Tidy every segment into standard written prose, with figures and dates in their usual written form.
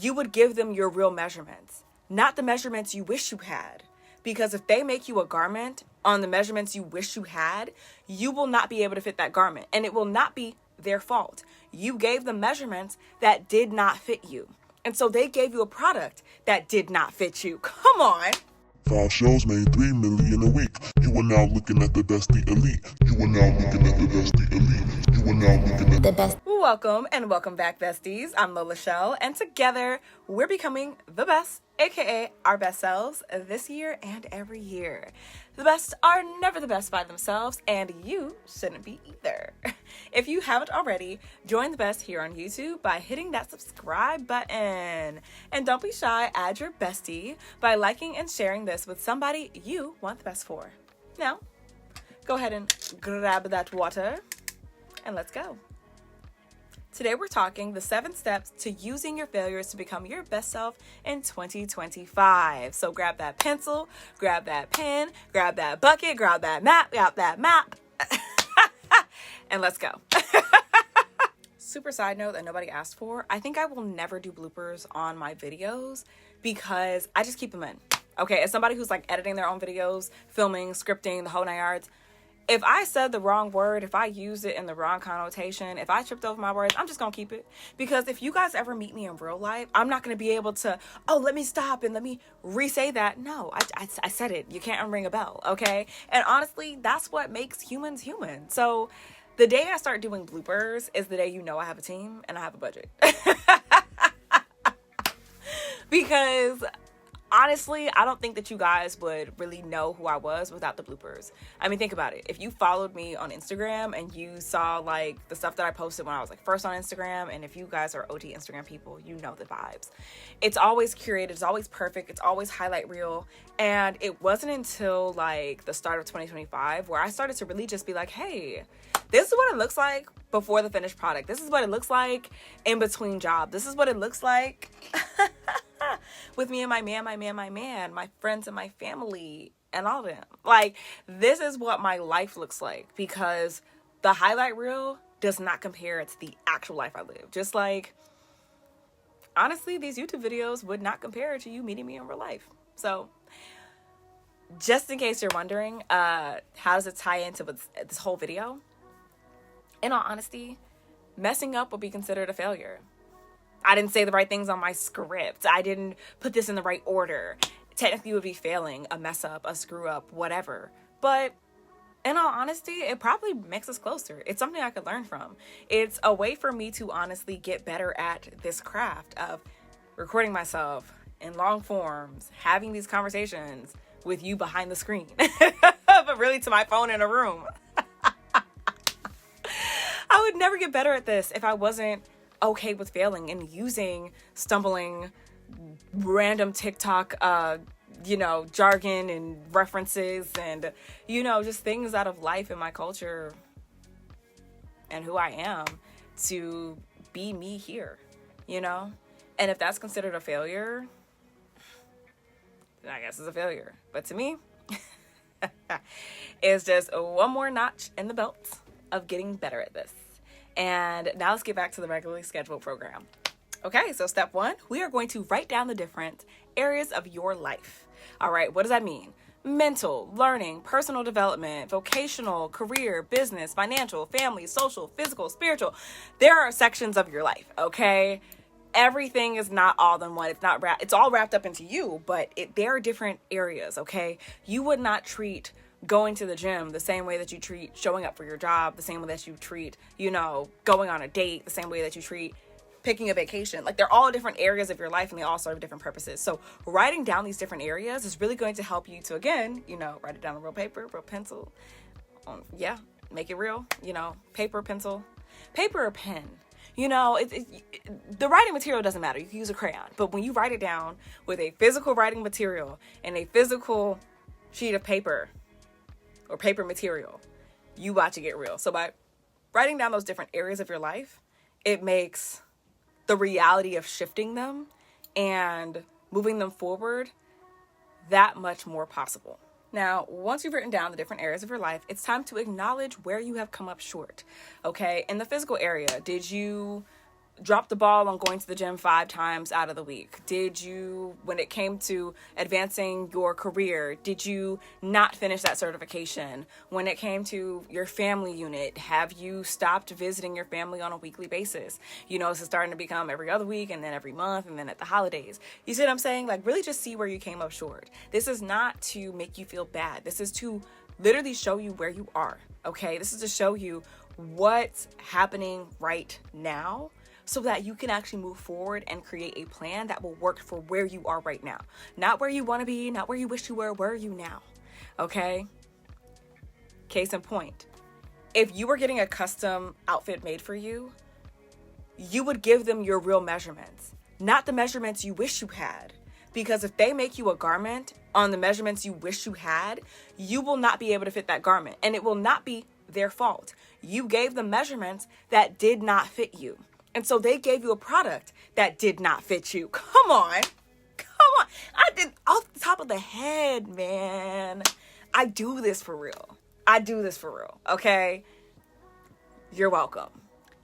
you would give them your real measurements, not the measurements you wish you had. Because if they make you a garment on the measurements you wish you had, you will not be able to fit that garment. And it will not be their fault. You gave them measurements that did not fit you. And so they gave you a product that did not fit you. Come on. 5 shows made 3 million a week. You are now looking at the bestie elite. You are now looking at the bestie elite. You are now looking at the best. Welcome and welcome back, besties. I'm Lola Shell, and together we're becoming the best, aka our best selves, this year and every year. The best are never the best by themselves, and you shouldn't be either. If you haven't already, join the best here on YouTube by hitting that subscribe button. And don't be shy, add your bestie by liking and sharing this with somebody you want the best for. Now, go ahead and grab that water, and let's go. Today we're talking the 7 steps to using your failures to become your best self in 2025. So grab that pencil, grab that pen, grab that bucket, grab that map, and let's go. Super side note that nobody asked for. I think I will never do bloopers on my videos because I just keep them in. Okay, as somebody who's like editing their own videos, filming, scripting, the whole 9 yards, if I said the wrong word, if I used it in the wrong connotation, if I tripped over my words, I'm just going to keep it. Because if you guys ever meet me in real life, I'm not going to be able to, let me stop and let me re-say that. No, I said it. You can't unring a bell, okay? And honestly, that's what makes humans human. So the day I start doing bloopers is the day you know I have a team and I have a budget. Because honestly, I don't think that you guys would really know who I was without the bloopers. I mean, think about it. If you followed me on Instagram and you saw like the stuff that I posted when I was like first on Instagram, and if you guys are OG Instagram people, you know the vibes. It's always curated. It's always perfect. It's always highlight reel. And it wasn't until like the start of 2025 where I started to really just be like, hey, this is what it looks like before the finished product. This is what it looks like in between jobs. This is what it looks like with me and my man, my friends and my family and all of them. Like, this is what my life looks like, because the highlight reel does not compare to the actual life I live. Just like, honestly, these YouTube videos would not compare to you meeting me in real life. So just in case you're wondering, how does it tie into this whole video? In all honesty, messing up would be considered a failure. I didn't say the right things on my script. I didn't put this in the right order. Technically, it would be failing, a mess up, a screw up, whatever. But in all honesty, it probably makes us closer. It's something I could learn from. It's a way for me to honestly get better at this craft of recording myself in long forms, having these conversations with you behind the screen, but really to my phone in a room. I would never get better at this if I wasn't okay with failing and using stumbling, random TikTok, jargon and references and, just things out of life and my culture and who I am to be me here, And if that's considered a failure, then I guess it's a failure. But to me, it's just one more notch in the belt of getting better at this. And now let's get back to the regularly scheduled program. Okay, so step 1, we are going to write down the different areas of your life. All right, what does that mean? Mental, learning, personal development, vocational, career, business, financial, family, social, physical, spiritual. There are sections of your life, okay? Everything is not all in one. It's all wrapped up into you, but there are different areas, okay? You would not treat going to the gym the same way that you treat showing up for your job, the same way that you treat, going on a date, the same way that you treat picking a vacation. Like, they're all different areas of your life and they all serve different purposes. So writing down these different areas is really going to help you to, again, write it down on real paper, real pencil. Make it real, paper, pencil, paper or pen. The writing material doesn't matter. You can use a crayon. But when you write it down with a physical writing material and a physical sheet of paper, or paper material, you about to get real. So by writing down those different areas of your life, it makes the reality of shifting them and moving them forward that much more possible. Now, once you've written down the different areas of your life, it's time to acknowledge where you have come up short. Okay, in the physical area, did you drop the ball on going to the gym 5 times out of the week? Did you, when it came to advancing your career, did you not finish that certification? When it came to your family unit, have you stopped visiting your family on a weekly basis? You know, it's starting to become every other week and then every month and then at the holidays. You see what I'm saying? Like, really just see where you came up short. This is not to make you feel bad. This is to literally show you where you are, okay? This is to show you what's happening right now, so that you can actually move forward and create a plan that will work for where you are right now. Not where you want to be, not where you wish you were, where are you now? Okay? Case in point. If you were getting a custom outfit made for you, you would give them your real measurements, not the measurements you wish you had. Because if they make you a garment on the measurements you wish you had, you will not be able to fit that garment. And it will not be their fault. You gave them measurements that did not fit you. And so they gave you a product that did not fit you. Come on. I did off the top of the head, man. I do this for real. Okay? You're welcome.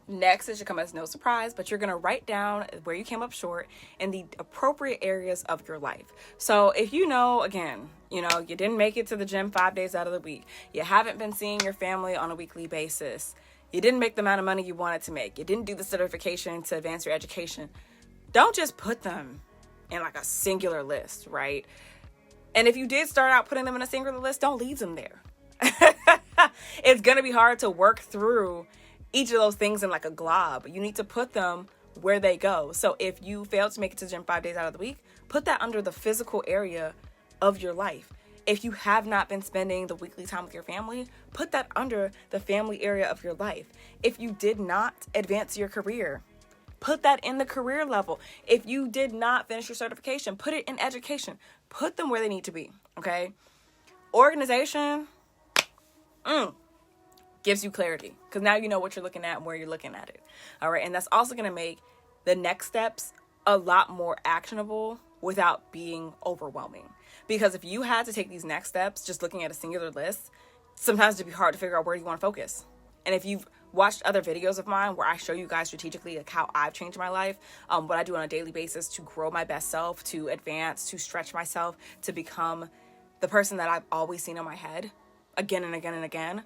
Next, it should come as no surprise, but you're going to write down where you came up short in the appropriate areas of your life. So if you know, again, you didn't make it to the gym 5 days out of the week. You haven't been seeing your family on a weekly basis. You didn't make the amount of money you wanted to make. You didn't do the certification to advance your education. Don't just put them in like a singular list, right? And if you did start out putting them in a singular list, don't leave them there. It's going to be hard to work through each of those things in like a glob. You need to put them where they go. So if you fail to make it to the gym 5 days out of the week, put that under the physical area of your life. If you have not been spending the weekly time with your family, put that under the family area of your life. If you did not advance your career, put that in the career level. If you did not finish your certification, put it in education. Put them where they need to be, okay? Organization gives you clarity, because now you know what you're looking at and where you're looking at it, all right? And that's also going to make the next steps a lot more actionable without being overwhelming. Because if you had to take these next steps just looking at a singular list, sometimes it'd be hard to figure out where you want to focus. And if you've watched other videos of mine where I show you guys strategically like how I've changed my life, what I do on a daily basis to grow my best self, to advance, to stretch myself, to become the person that I've always seen in my head again and again and again,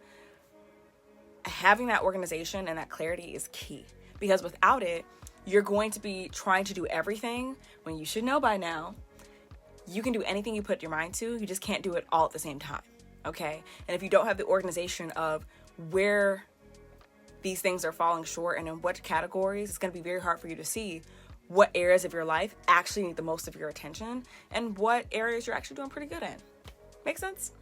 having that organization and that clarity is key. Because without it, you're going to be trying to do everything when you should know by now you can do anything you put your mind to. You just can't do it all at the same time, okay? And if you don't have the organization of where these things are falling short and in what categories, it's going to be very hard for you to see what areas of your life actually need the most of your attention and what areas you're actually doing pretty good in. Make sense?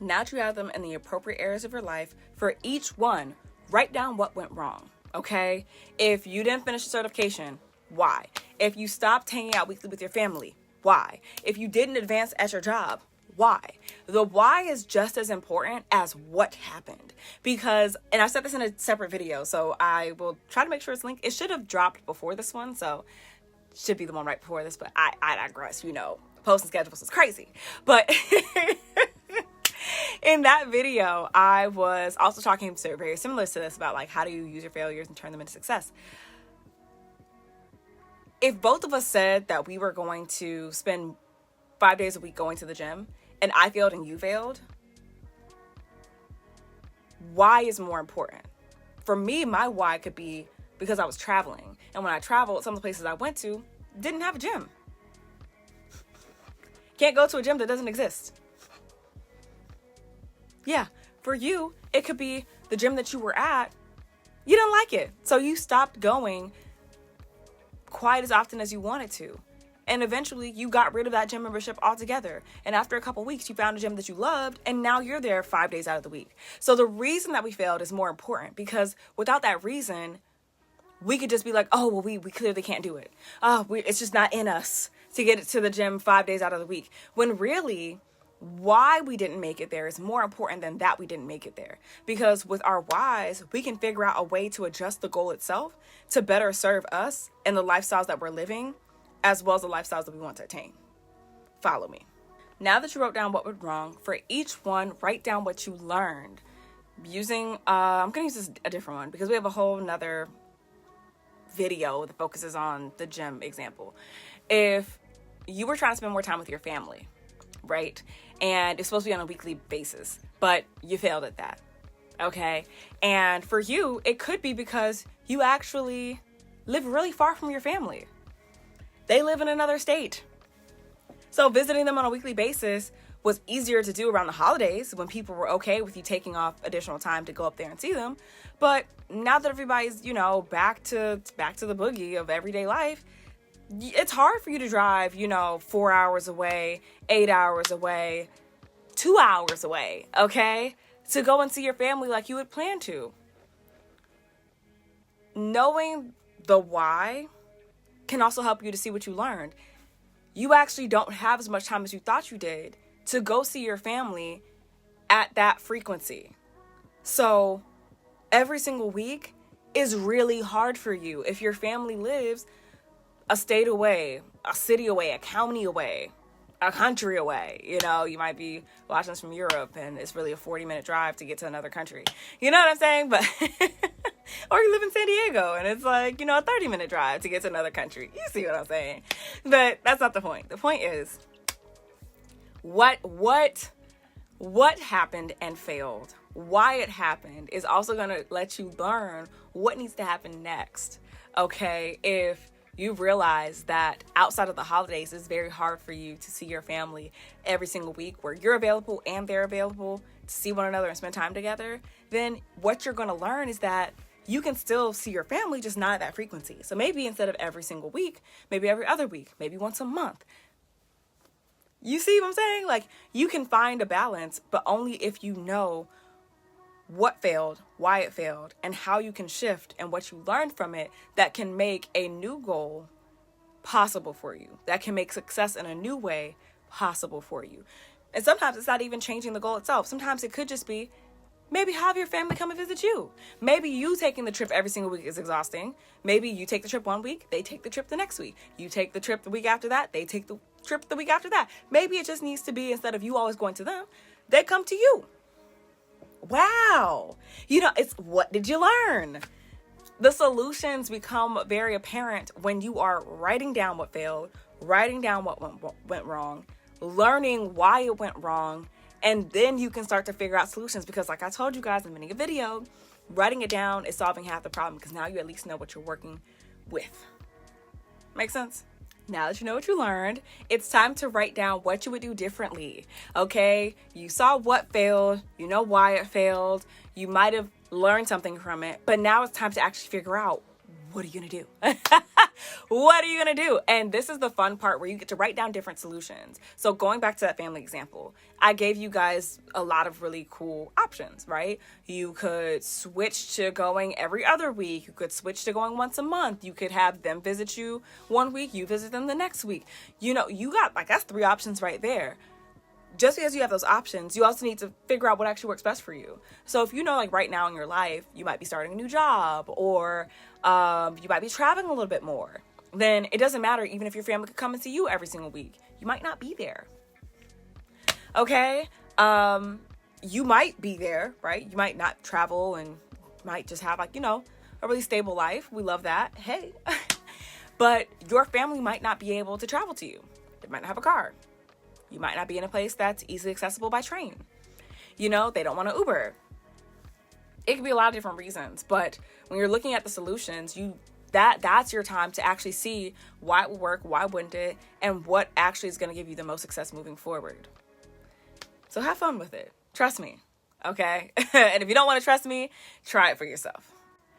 Now that you have them in the appropriate areas of your life, for each one, write down what went wrong, okay? If you didn't finish the certification, why? If you stopped hanging out weekly with your family, why? If you didn't advance at your job, why? The why is just as important as what happened. Because, and I said this in a separate video, so I will try to make sure it's linked. It should have dropped before this one, so it should be the one right before this, but I digress, posting schedules is crazy. But in that video, I was also talking very similar to this about like how do you use your failures and turn them into success. If both of us said that we were going to spend 5 days a week going to the gym and I failed and you failed, why is more important? For me, my why could be because I was traveling. And when I traveled, some of the places I went to didn't have a gym. Can't go to a gym that doesn't exist. Yeah, for you, it could be the gym that you were at, you didn't like it. So you stopped going quite as often as you wanted to. And eventually you got rid of that gym membership altogether. And after a couple weeks, you found a gym that you loved, and now you're there 5 days out of the week. So the reason that we failed is more important, because without that reason, we could just be like, oh, well, we clearly can't do it. It's just not in us to get to the gym 5 days out of the week. When really, why we didn't make it there is more important than that we didn't make it there. Because with our whys, we can figure out a way to adjust the goal itself to better serve us and the lifestyles that we're living, as well as the lifestyles that we want to attain. Follow me. Now that you wrote down what went wrong, for each one, write down what you learned. Using, I'm going to use a different one because we have a whole nother video that focuses on the gym example. If you were trying to spend more time with your family, right? And it's supposed to be on a weekly basis, but you failed at that. Okay. And for you, it could be because you actually live really far from your family. They live in another state. So visiting them on a weekly basis was easier to do around the holidays when people were okay with you taking off additional time to go up there and see them. But now that everybody's, back to the boogie of everyday life, it's hard for you to drive, 4 hours away, 8 hours away, 2 hours away, okay? To go and see your family like you would plan to. Knowing the why can also help you to see what you learned. You actually don't have as much time as you thought you did to go see your family at that frequency. So every single week is really hard for you. If your family lives a state away, a city away, a county away, a country away, you might be watching this from Europe and it's really a 40-minute drive to get to another country. You know what I'm saying? But or you live in San Diego and it's like, a 30-minute drive to get to another country. You see what I'm saying? But that's not the point. The point is what happened and failed, why it happened is also going to let you learn what needs to happen next. Okay? If you realize that outside of the holidays, it's very hard for you to see your family every single week where you're available and they're available to see one another and spend time together, then what you're going to learn is that you can still see your family, just not at that frequency. So maybe instead of every single week, maybe every other week, maybe once a month. You see what I'm saying? Like, you can find a balance, but only if you know what failed, why it failed, and how you can shift and what you learned from it that can make a new goal possible for you, that can make success in a new way possible for you. And sometimes it's not even changing the goal itself. Sometimes it could just be maybe have your family come and visit you. Maybe you taking the trip every single week is exhausting. Maybe you take the trip one week, they take the trip the next week. You take the trip the week after that, they take the trip the week after that. Maybe it just needs to be, instead of you always going to them, they come to you. Wow. It's what did you learn? The solutions become very apparent when you are writing down what failed, writing down what went wrong, learning why it went wrong, and then you can start to figure out solutions. Because like I told you guys in the beginning of the video, writing it down is solving half the problem because now you at least know what you're working with. Make sense? Now that you know what you learned, it's time to write down what you would do differently. Okay? You saw what failed. You know why it failed. You might have learned something from it. But now it's time to actually figure out, what are you going to do? What are you going to do? And this is the fun part where you get to write down different solutions. So going back to that family example, I gave you guys a lot of really cool options, right? You could switch to going every other week. You could switch to going once a month. You could have them visit you one week, you visit them the next week. You got that's 3 options right there. Just because you have those options, you also need to figure out what actually works best for you. So if right now in your life, you might be starting a new job or you might be traveling a little bit more, then it doesn't matter even if your family could come and see you every single week. You might not be there. Okay? You might be there, right? You might not travel and might just have a really stable life. We love that. Hey. But your family might not be able to travel to you. They might not have a car. You might not be in a place that's easily accessible by train. They don't want to Uber. It could be a lot of different reasons, but when you're looking at the solutions, that's your time to actually see why it will work, why wouldn't it, and what actually is going to give you the most success moving forward. So have fun with it. Trust me, okay? And if you don't want to trust me, try it for yourself.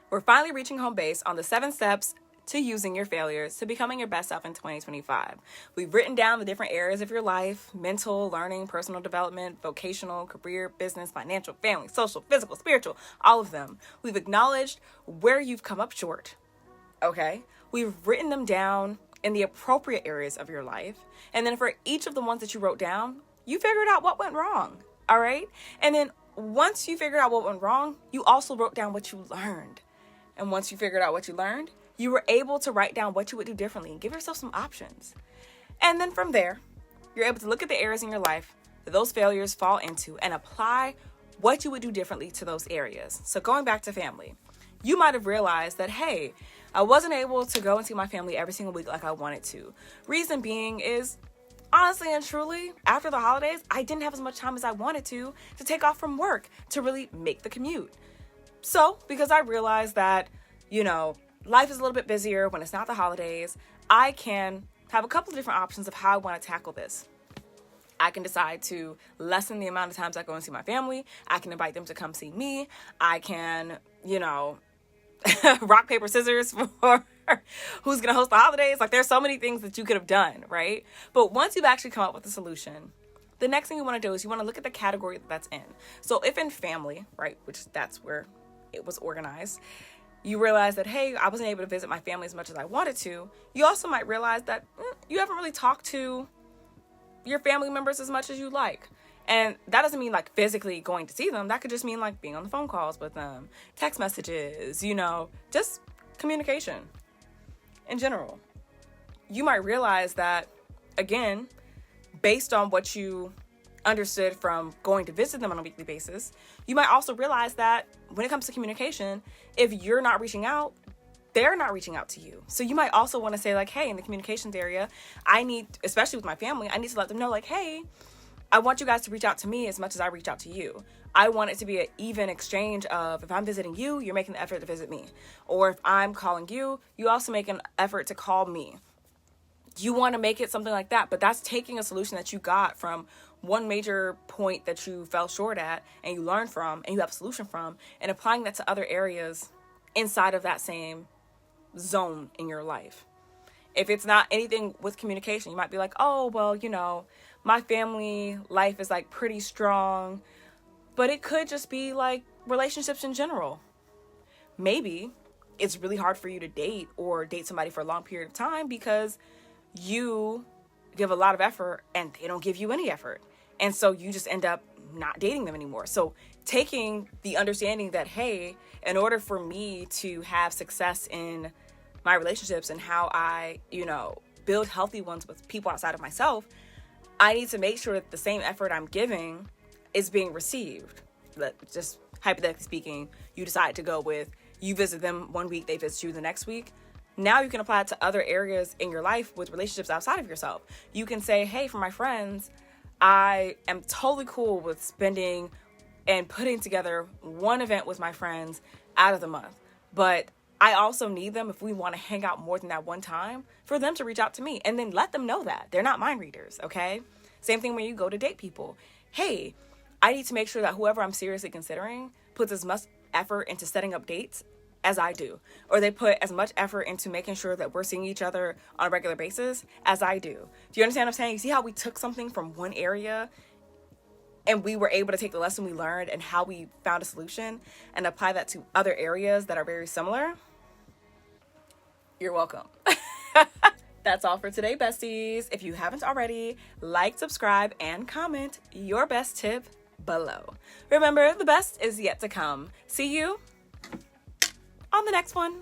We're finally reaching home base on the 7 steps to using your failures to becoming your best self in 2025. We've written down the different areas of your life: mental, learning, personal development, vocational, career, business, financial, family, social, physical, spiritual, all of them. We've acknowledged where you've come up short, okay? We've written them down in the appropriate areas of your life. And then for each of the ones that you wrote down, you figured out what went wrong, all right? And then once you figured out what went wrong, you also wrote down what you learned. And once you figured out what you learned, you were able to write down what you would do differently and give yourself some options. And then from there, you're able to look at the areas in your life that those failures fall into and apply what you would do differently to those areas. So going back to family, You might have realized that, hey, I wasn't able to go and see my family every single week like I wanted to. Reason being is, honestly and truly, after the holidays, I didn't have as much time as I wanted to take off from work to really make the commute. So, because I realized that, life is a little bit busier when it's not the holidays, I can have a couple of different options of how I want to tackle this. I can decide to lessen the amount of times I go and see my family. I can invite them to come see me. I can, rock, paper, scissors for who's going to host the holidays. Like, there's so many things that you could have done, right? But once you've actually come up with a solution, the next thing you want to do is you want to look at the category that that's in. So if in family, right, which that's where it was organized, you realize that, hey, I wasn't able to visit my family as much as I wanted to. You also might realize that you haven't really talked to your family members as much as you like. And that doesn't mean like physically going to see them. That could just mean like being on the phone calls with them, text messages, just communication in general. You might realize that, again, based on what you understood from going to visit them on a weekly basis, you might also realize that when it comes to communication, if you're not reaching out, they're not reaching out to you. So you might also want to say like, hey, in the communications area, I need, especially with my family, I need to let them know like, hey, I want you guys to reach out to me as much as I reach out to you. I want it to be an even exchange of, if I'm visiting you, you're making the effort to visit me. Or if I'm calling you, you also make an effort to call me. You want to make it something like that, but that's taking a solution that you got from one major point that you fell short at and you learned from and you have a solution from, and applying that to other areas inside of that same zone in your life. If it's not anything with communication, you might be like, oh, well, my family life is like pretty strong, but it could just be like relationships in general. Maybe it's really hard for you to date or date somebody for a long period of time because you give a lot of effort and they don't give you any effort. And so you just end up not dating them anymore. So taking the understanding that, hey, in order for me to have success in my relationships and how I, build healthy ones with people outside of myself, I need to make sure that the same effort I'm giving is being received. Just hypothetically speaking, you decide to go with, you visit them one week, they visit you the next week. Now you can apply it to other areas in your life with relationships outside of yourself. You can say, hey, for my friends, I am totally cool with spending and putting together one event with my friends out of the month. But I also need them, if we want to hang out more than that one time, for them to reach out to me and then let them know that. They're not mind readers, okay? Same thing when you go to date people. Hey, I need to make sure that whoever I'm seriously considering puts as much effort into setting up dates as I do. Or they put as much effort into making sure that we're seeing each other on a regular basis as I do. Do you understand what I'm saying? You see how we took something from one area and we were able to take the lesson we learned and how we found a solution and apply that to other areas that are very similar? You're welcome. That's all for today, besties. If you haven't already, like, subscribe, and comment your best tip below. Remember, the best is yet to come. See you on the next one.